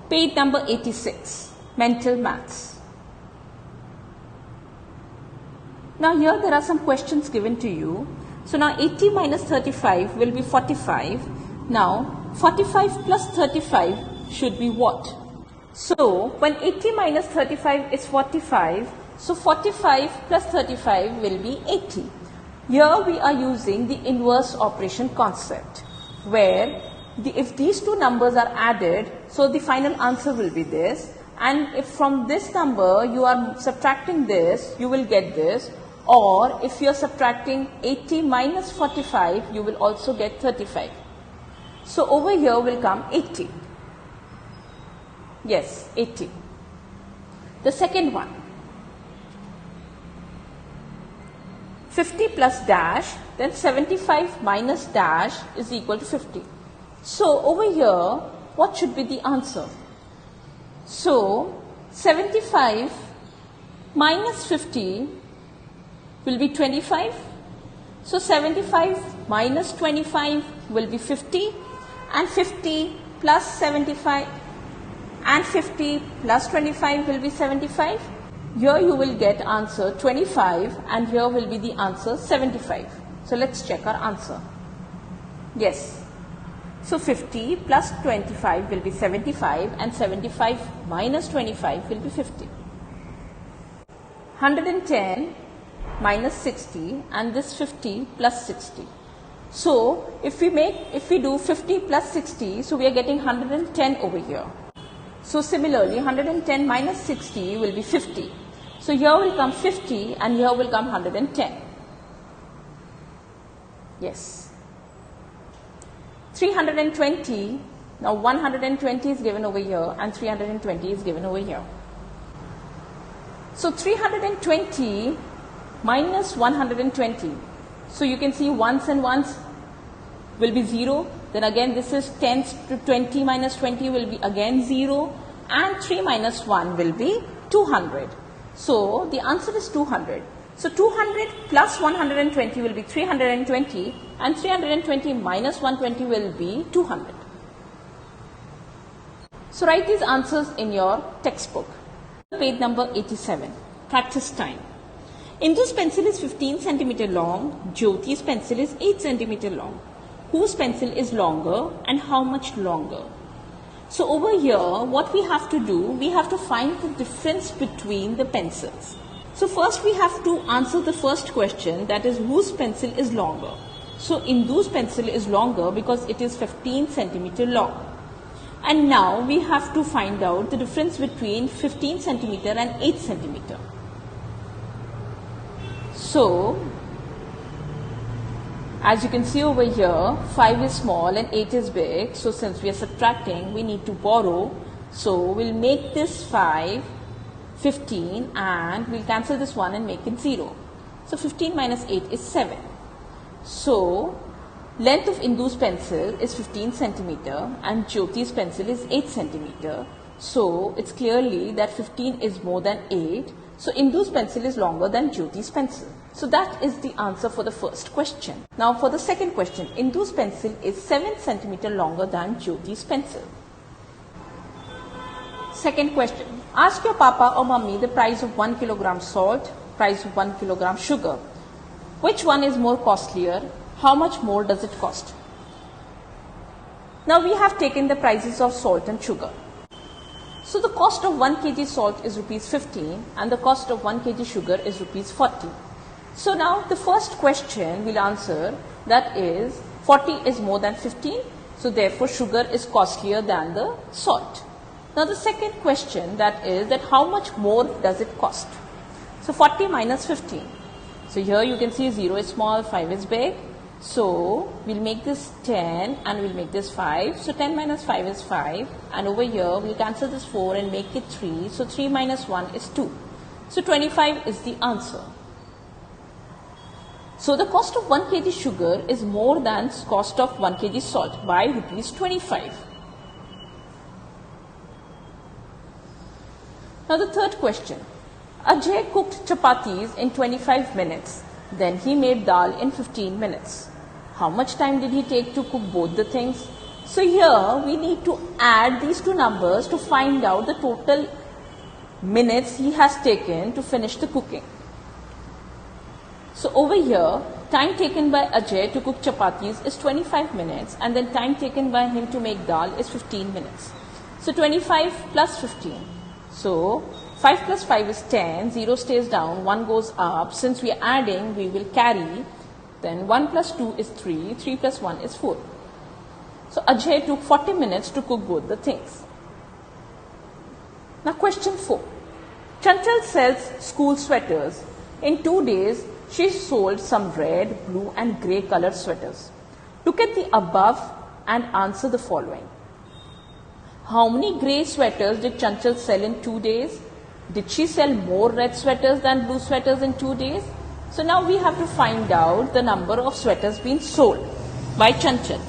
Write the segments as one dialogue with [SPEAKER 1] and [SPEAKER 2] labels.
[SPEAKER 1] Page number 86, mental maths. Now here there are some questions given to you. So now 80 minus 35 will be 45. Now 45 plus 35 should be what? So when 80 minus 35 is 45, so 45 plus 35 will be 80. Here we are using the inverse operation concept, where if these two numbers are added, so the final answer will be this, and if from this number you are subtracting this, you will get this, or if you are subtracting 80 minus 45, you will also get 35. So over here will come 80. Yes, 80. The second one, 50 plus dash, then 75 minus dash is equal to 50. So over here, what should be the answer? So 75 minus 50 will be 25. So 75 minus 25 will be 50, and 50 plus 75 and 50 plus 25 will be 75. Here you will get answer 25 and here will be the answer 75. So let's check our answer. Yes. So 50 plus 25 will be 75 and 75 minus 25 will be 50. 110 minus 60 and this 50 plus 60. So if we do 50 plus 60, so we are getting 110 over here. So similarly 110 minus 60 will be 50. So here will come 50 and here will come 110. Yes. 320, now 120 is given over here and 320 is given over here. So 320 minus 120. So you can see ones and ones will be 0. Then again this is 10 to 20 minus 20 will be again 0. And 3 minus 1 will be 200. So the answer is 200. So 200 plus 120 will be 320 and 320 minus 120 will be 200. So write these answers in your textbook. Page number 87, practice time. Indu's pencil is 15 cm long, Jyoti's pencil is 8 cm long. Whose pencil is longer and how much longer? So over here, what we have to do, we have to find the difference between the pencils. So first we have to answer the first question, that is whose pencil is longer. So Indu's pencil is longer because it is 15 cm long. And now we have to find out the difference between 15 cm and 8 cm. So as you can see over here, 5 is small and 8 is big. So since we are subtracting, we need to borrow. So we'll make this 5 15 and we'll cancel this 1 and make it 0. So 15 minus 8 is 7. So length of Indu's pencil is 15 centimeter and Jyoti's pencil is 8 centimeter. So it's clearly that 15 is more than 8. So Indu's pencil is longer than Jyoti's pencil. So that is the answer for the first question. Now for the second question, Indu's pencil is 7 centimeter longer than Jyoti's pencil. Second question, ask your papa or mummy the price of 1 kilogram salt, price of 1 kilogram sugar. Which one is more costlier? How much more does it cost? Now we have taken the prices of salt and sugar. So the cost of 1 kg salt is rupees 15 and the cost of 1 kg sugar is rupees 40. So now the first question we'll answer, that is 40 is more than 15. So therefore sugar is costlier than the salt. Now the second question, that is that how much more does it cost? So 40 minus 15. So here you can see 0 is small, 5 is big. So we'll make this 10 and we'll make this 5. So 10 minus 5 is 5 and over here we'll cancel this 4 and make it 3. So 3 minus 1 is 2. So 25 is the answer. So the cost of 1 kg sugar is more than cost of 1 kg salt by rupees 25. Now the third question. Ajay cooked chapatis in 25 minutes. Then he made dal in 15 minutes. How much time did he take to cook both the things? So here we need to add these two numbers to find out the total minutes he has taken to finish the cooking. So over here, time taken by Ajay to cook chapatis is 25 minutes, and then time taken by him to make dal is 15 minutes. So 25 plus 15. So 5 plus 5 is 10, 0 stays down, 1 goes up. Since we are adding, we will carry. Then 1 plus 2 is 3, 3 plus 1 is 4. So Ajay took 40 minutes to cook both the things. Now question 4. Chanchal sells school sweaters. In 2 days, she sold some red, blue and grey colored sweaters. Look at the above and answer the following. How many grey sweaters did Chanchal sell in 2 days? Did she sell more red sweaters than blue sweaters in 2 days? So now we have to find out the number of sweaters being sold by Chanchal.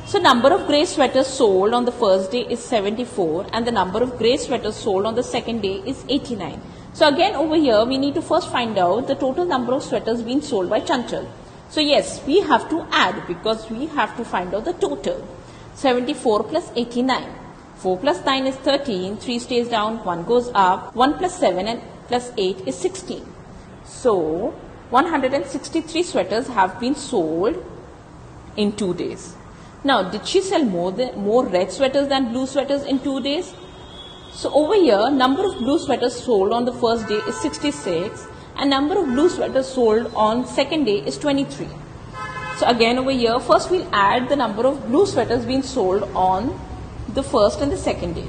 [SPEAKER 1] So number of grey sweaters sold on the first day is 74 and the number of grey sweaters sold on the second day is 89. So again over here we need to first find out the total number of sweaters being sold by Chanchal. So yes, we have to add because we have to find out the total. 74 plus 89. 4 plus 9 is 13, 3 stays down, 1 goes up, 1 plus 7 and plus 8 is 16. So 163 sweaters have been sold in 2 days. Now, did she sell more red sweaters than blue sweaters in 2 days? So over here, number of blue sweaters sold on the first day is 66 and number of blue sweaters sold on second day is 23. So again over here, first we'll add the number of blue sweaters being sold on the first and the second day.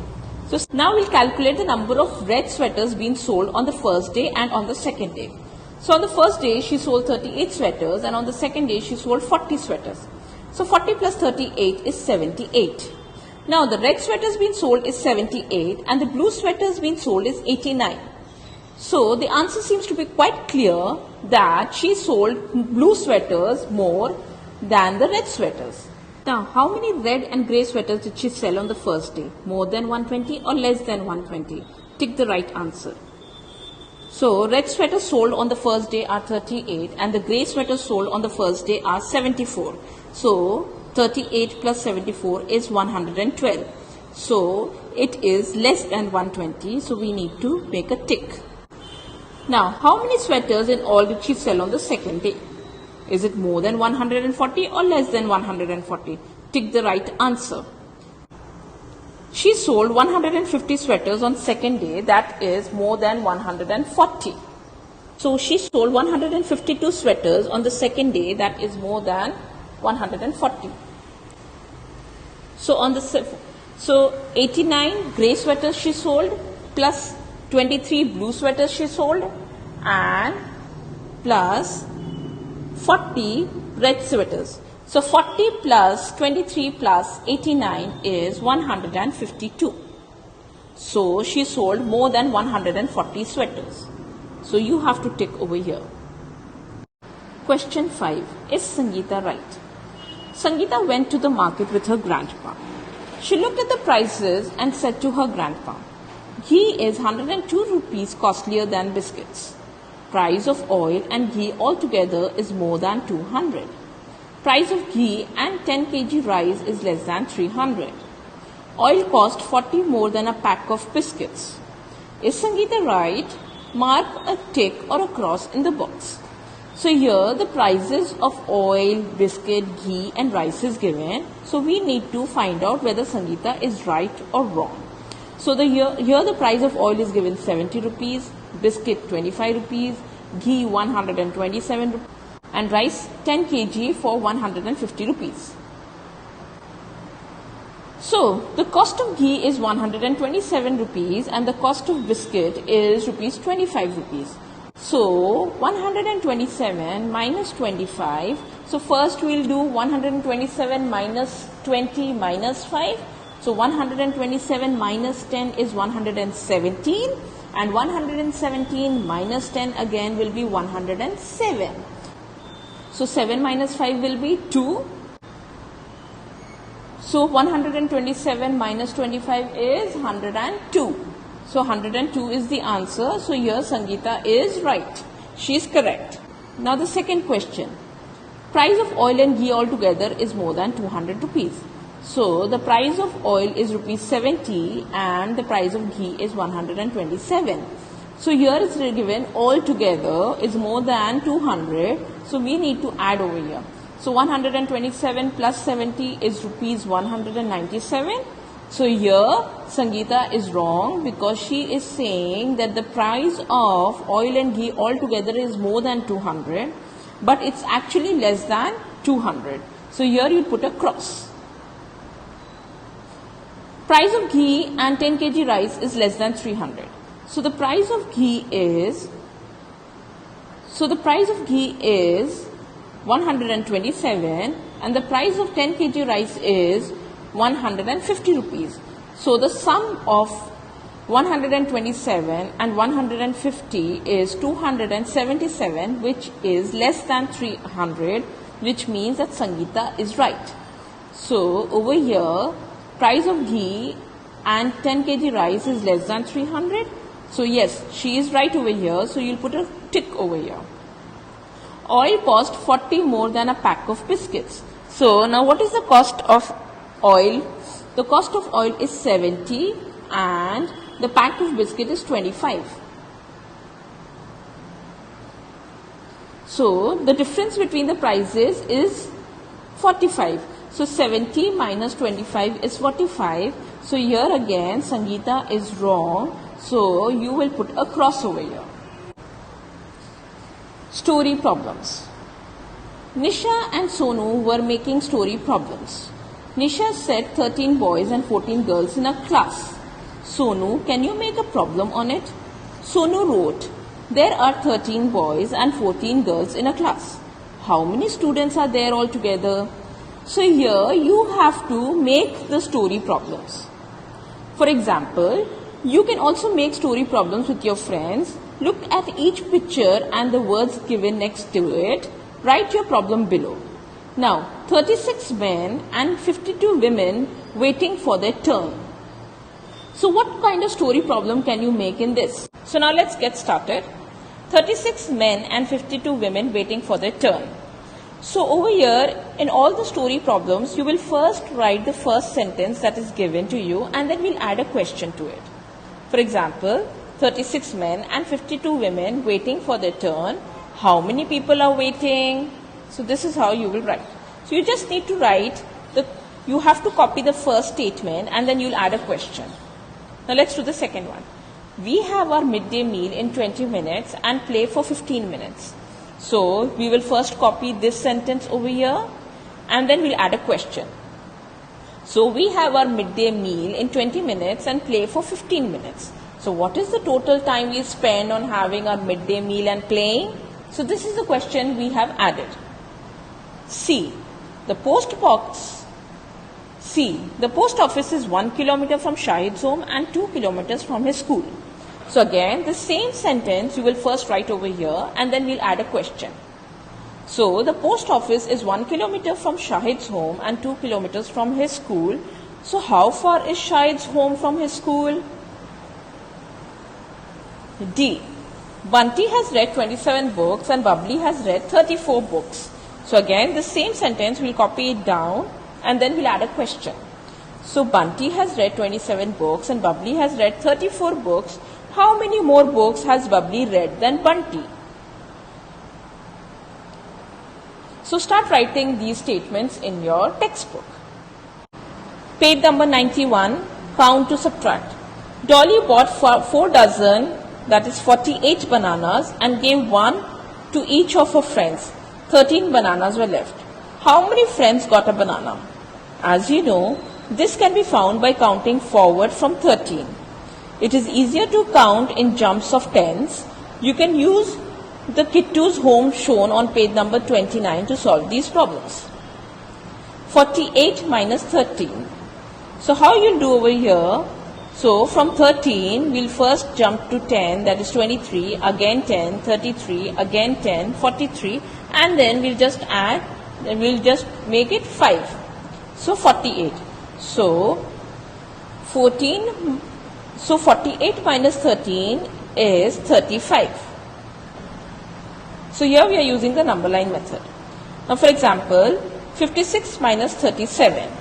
[SPEAKER 1] So now we'll calculate the number of red sweaters being sold on the first day and on the second day. So on the first day, she sold 38 sweaters and on the second day, she sold 40 sweaters. So 40 plus 38 is 78. Now the red sweaters being sold is 78 and the blue sweaters being sold is 89. So the answer seems to be quite clear that she sold blue sweaters more than the red sweaters. Now how many red and grey sweaters did she sell on the first day? More than 120 or less than 120? Tick the right answer. So red sweaters sold on the first day are 38 and the grey sweaters sold on the first day are 74. So 38 plus 74 is 112. So it is less than 120. So we need to make a tick. Now how many sweaters in all did she sell on the second day? Is it more than 140 or less than 140? Tick the right answer. She sold 150 sweaters on second day, that is more than 140. So she sold 152 sweaters on the second day, that is more than 140. So 89 grey sweaters she sold plus 23 blue sweaters she sold and plus 40 red sweaters. So 40 plus 23 plus 89 is 152. So she sold more than 140 sweaters. So you have to tick over here. Question 5. Is Sangeeta right? Sangeeta went to the market with her grandpa. She looked at the prices and said to her grandpa, "Ghee is 102 rupees costlier than biscuits. Price of oil and ghee altogether is more than 200. Price of ghee and 10 kg rice is less than 300. Oil cost 40 more than a pack of biscuits. Is Sangeeta right? Mark a tick or a cross in the box." So here the prices of oil, biscuit, ghee and rice is given. So we need to find out whether Sangeeta is right or wrong. So here the price of oil is given 70 rupees, biscuit 25 rupees, ghee 127 rupees and rice 10 kg for 150 rupees. So the cost of ghee is 127 rupees and the cost of biscuit is rupees 25 rupees. So 127 minus 25. So first we'll do 127 minus 20 minus 5. So 127 minus 10 is 117 and 117 minus 10 again will be 107. So 7 minus 5 will be 2. So 127 minus 25 is 102. So 102 is the answer. So here Sangeeta is right. She is correct. Now the second question. Price of oil and ghee altogether is more than 200 rupees. So the price of oil is rupees 70 and the price of ghee is 127. So here it's given all together is more than 200. So we need to add over here. So 127 plus 70 is rupees 197. So here Sangeeta is wrong because she is saying that the price of oil and ghee altogether is more than 200, but it's actually less than 200. So here you put a cross. Price of ghee and 10 kg rice is less than 300. So the price of ghee is 127 and the price of 10 kg rice is 150 rupees. So the sum of 127 and 150 is 277, which is less than 300, which means that Sangeeta is right. So over here, price of ghee and 10 kg rice is less than 300. So yes, she is right over here. So you'll put a tick over here. Oil cost 40 more than a pack of biscuits. So now what is the cost of oil? The cost of oil is 70 and the pack of biscuit is 25. So the difference between the prices is 45. So 70 minus 25 is 45. So here again Sangeeta is wrong. So you will put a cross over here. Story problems. Nisha and Sonu were making story problems. Nisha said 13 boys and 14 girls in a class. Sonu, can you make a problem on it? Sonu wrote, there are 13 boys and 14 girls in a class. How many students are there altogether? So here you have to make the story problems. For example, you can also make story problems with your friends. Look at each picture and the words given next to it. Write your problem below. Now, 36 men and 52 women waiting for their turn. So what kind of story problem can you make in this? So now let's get started. 36 men and 52 women waiting for their turn. So over here, in all the story problems, you will first write the first sentence that is given to you and then we'll add a question to it. For example, 36 men and 52 women waiting for their turn. How many people are waiting? So this is how you will write. So you just need to write, you have to copy the first statement and then you'll add a question. Now let's do the second one. We have our midday meal in 20 minutes and play for 15 minutes. So we will first copy this sentence over here and then we'll add a question. So we have our midday meal in 20 minutes and play for 15 minutes. So what is the total time we spend on having our midday meal and playing? So this is the question we have added. C. The post office is 1 kilometer from Shahid's home and 2 kilometers from his school. So again, the same sentence you will first write over here and then we'll add a question. So the post office is 1 kilometer from Shahid's home and 2 kilometers from his school. So how far is Shahid's home from his school? D. Bunty has read 27 books and Bubbly has read 34 books. So again, the same sentence, we'll copy it down and then we'll add a question. So Bunty has read 27 books and Bubbly has read 34 books. How many more books has Bubbly read than Bunty? So start writing these statements in your textbook. Page number 91, count to subtract. Dolly bought 4 dozen, that is 48 bananas and gave 1 to each of her friends. 13 bananas were left. How many friends got a banana? As you know, this can be found by counting forward from 13. It is easier to count in jumps of tens. You can use the Kittu's home shown on page number 29 to solve these problems. 48 minus 13. So how you'll do over here? So from 13, we'll first jump to 10, that is 23, again 10, 33, again 10, 43, and then we'll just add, then we'll just make it 5. So 48. So 48 minus 13 is 35. So here we are using the number line method. Now for example, 56 minus 37.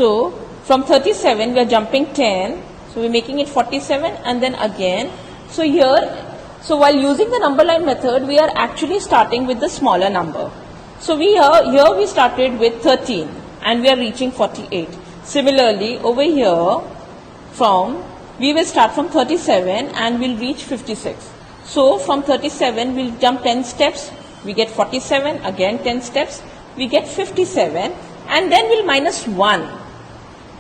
[SPEAKER 1] So from 37 we are jumping 10. So we are making it 47 and then again. So here, so while using the number line method, we are actually starting with the smaller number. So here we started with 13 and we are reaching 48. Similarly, over here we will start from 37 and we'll reach 56. So from 37 we'll jump 10 steps, we get 47, again 10 steps, we get 57 and then we'll minus 1.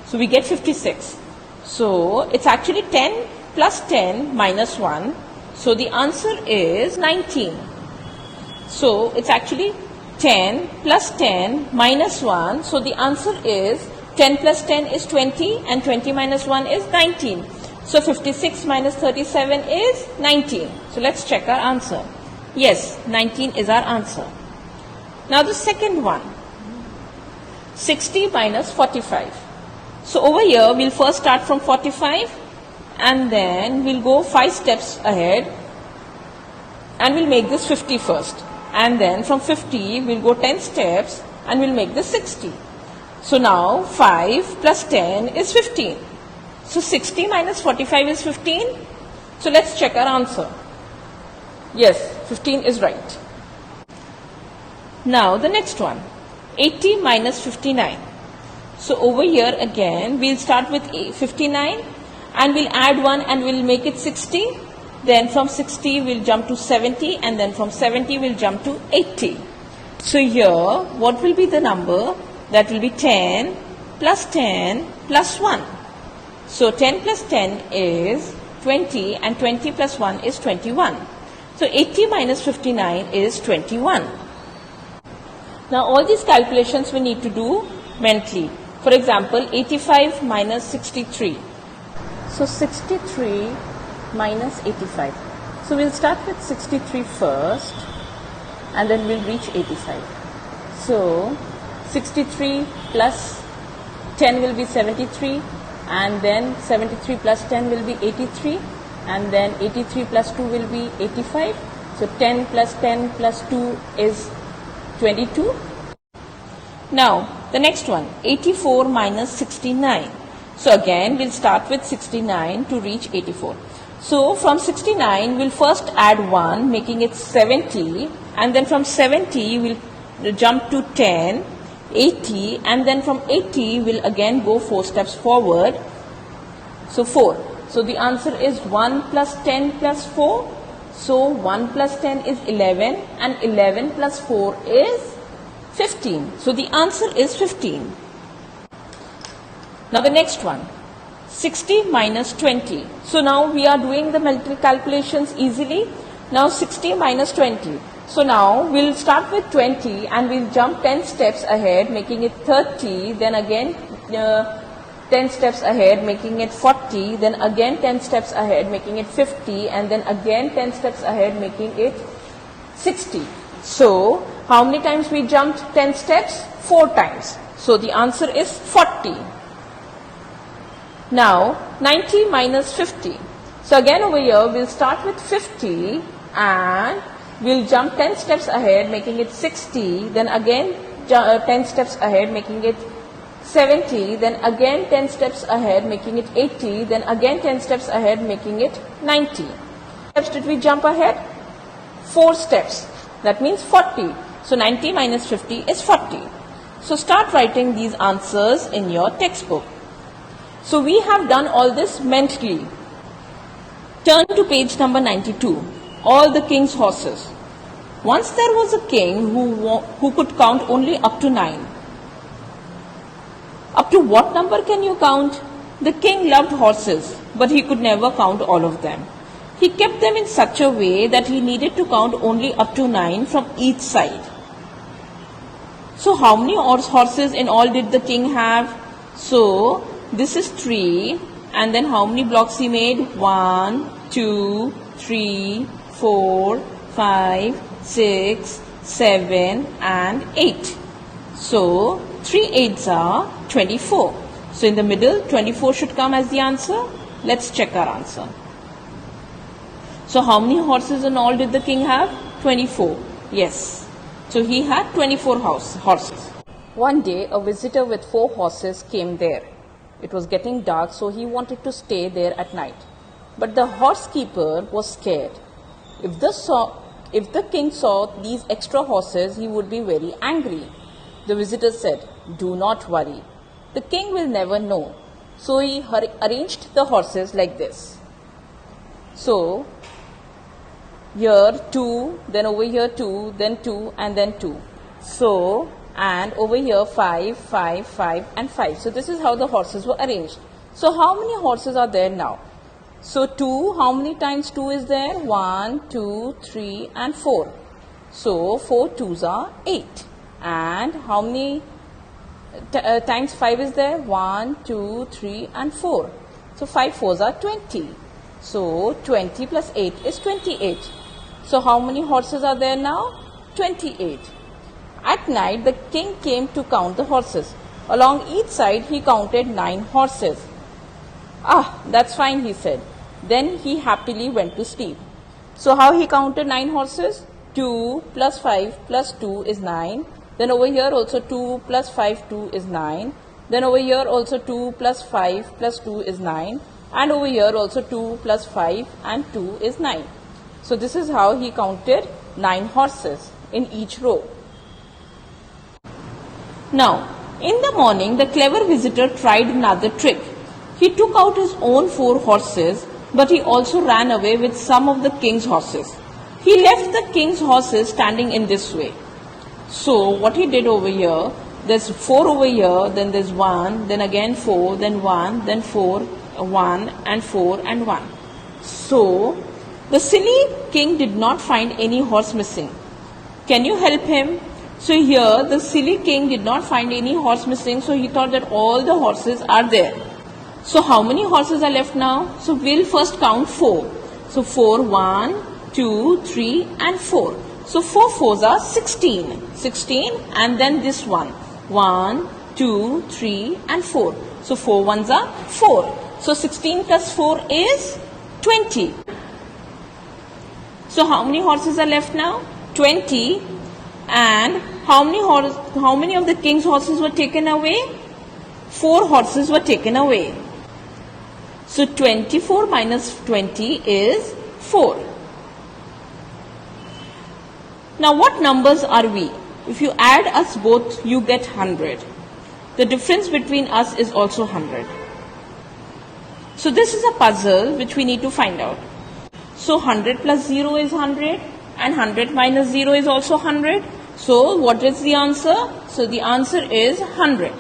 [SPEAKER 1] So we get 56. So it's actually 10 plus 10 minus 1. So the answer is 19. So it's actually 10 plus 10 minus 1. So the answer is 10 plus 10 is 20 and 20 minus 1 is 19. So 56 minus 37 is 19. So let's check our answer. Yes, 19 is our answer. Now the second one, 60 minus 45. So over here we'll first start from 45 and then we'll go 5 steps ahead and we'll make this 50 first. And then from 50 we'll go 10 steps and we'll make this 60. So now 5 plus 10 is 15. So 60 minus 45 is 15. So let's check our answer. Yes, 15 is right. Now the next one, 80 minus 59. So over here again we'll start with 59 and we'll add 1 and we'll make it 60. Then from 60 we'll jump to 70 and then from 70 we'll jump to 80. So here what will be the number? That will be 10 plus 10 plus 1. So 10 plus 10 is 20 and 20 plus 1 is 21. So 80 minus 59 is 21. Now all these calculations we need to do mentally. For example, 85 minus 63. So 63 minus 85. So we'll start with 63 first and then we'll reach 85. So 63 plus 10 will be 73 and then 73 plus 10 will be 83 and then 83 plus 2 will be 85. So 10 plus 10 plus 2 is 22. Now the next one, 84 minus 69. So again we'll start with 69 to reach 84. So from 69 we'll first add 1 making it 70 and then from 70 we'll jump to 10, 80 and then from 80 we'll again go 4 steps forward. So 4. So the answer is 1 plus 10 plus 4. So 1 plus 10 is 11 and 11 plus 4 is 15. So the answer is 15. Now the next one, 60 minus 20. So now we are doing the mental calculations easily. Now 60 minus 20. So now we'll start with 20 and we'll jump 10 steps ahead making it 30, then again 10 steps ahead making it 40, then again 10 steps ahead making it 50 and then again 10 steps ahead making it 60. So how many times we jumped 10 steps? 4 times. So the answer is 40. Now 90 minus 50. So again over here we'll start with 50 and we'll jump 10 steps ahead making it 60, then again 10 steps ahead making it 70, then again 10 steps ahead making it 80, then again 10 steps ahead making it 90. Steps did we jump ahead? 4 steps. That means 40. So 90 minus 50 is 40. So start writing these answers in your textbook. So we have done all this mentally. Turn to page number 92. All the king's horses. Once there was a king who could count only up to 9. Up to what number can you count? The king loved horses, but he could never count all of them. He kept them in such a way that he needed to count only up to 9 from each side. So how many horses in all did the king have? So this is 3 and then how many blocks he made? 1, 2, 3, 4, 5, 6, 7 and 8. So 3 8s are 24. So in the middle 24 should come as the answer. Let's check our answer. So how many horses in all did the king have? 24. Yes. So he had 24 horses. One day, a visitor with 4 horses came there. It was getting dark, so he wanted to stay there at night. But the horse keeper was scared. If the king saw these extra horses, he would be very angry. The visitor said, "Do not worry. The king will never know." So he arranged the horses like this. So, here 2, then over here 2, then 2, and then 2. So, and over here 5, 5, 5, and 5. So, this is how the horses were arranged. So, how many horses are there now? So, 2, how many times 2 is there? 1, 2, 3, and 4. So, 4 2s are 8. And how many times 5 is there? 1, 2, 3, and 4. So, 5 4s are 20. So, 20 plus 8 is 28. So, how many horses are there now? 28. At night, the king came to count the horses. Along each side, he counted 9 horses. "Ah, that's fine," he said. Then he happily went to sleep. So, how he counted 9 horses? 2 plus 5 plus 2 is 9. Then over here also 2 plus 5, 2 is 9. Then over here also 2 plus 5 plus 2 is 9. And over here also 2 plus 5 and 2 is 9. So, this is how he counted 9 horses in each row. Now, in the morning, the clever visitor tried another trick. He took out his own 4 horses, but he also ran away with some of the king's horses. He left the king's horses standing in this way. So, what he did over here, there's 4 over here, then there's 1, then again 4, then 1, then 4, 1, and 4, and 1. So, the silly king did not find any horse missing. Can you help him? So here the silly king did not find any horse missing, so he thought that all the horses are there. So how many horses are left now? So we'll first count 4. So 4, 1, 2, 3, and 4. So 4 4s are 16. 16, and then this one. 1, 2, 3, and 4. So 4 1s are 4. So 16 plus 4 is 20. So how many horses are left now? 20. And how many of the king's horses were taken away? 4 horses were taken away. So 24 minus 20 is 4. Now what numbers are we? If you add us both, you get 100. The difference between us is also 100. So this is a puzzle which we need to find out. So 100 plus 0 is 100, and 100 minus 0 is also 100. So what is the answer? So the answer is 100.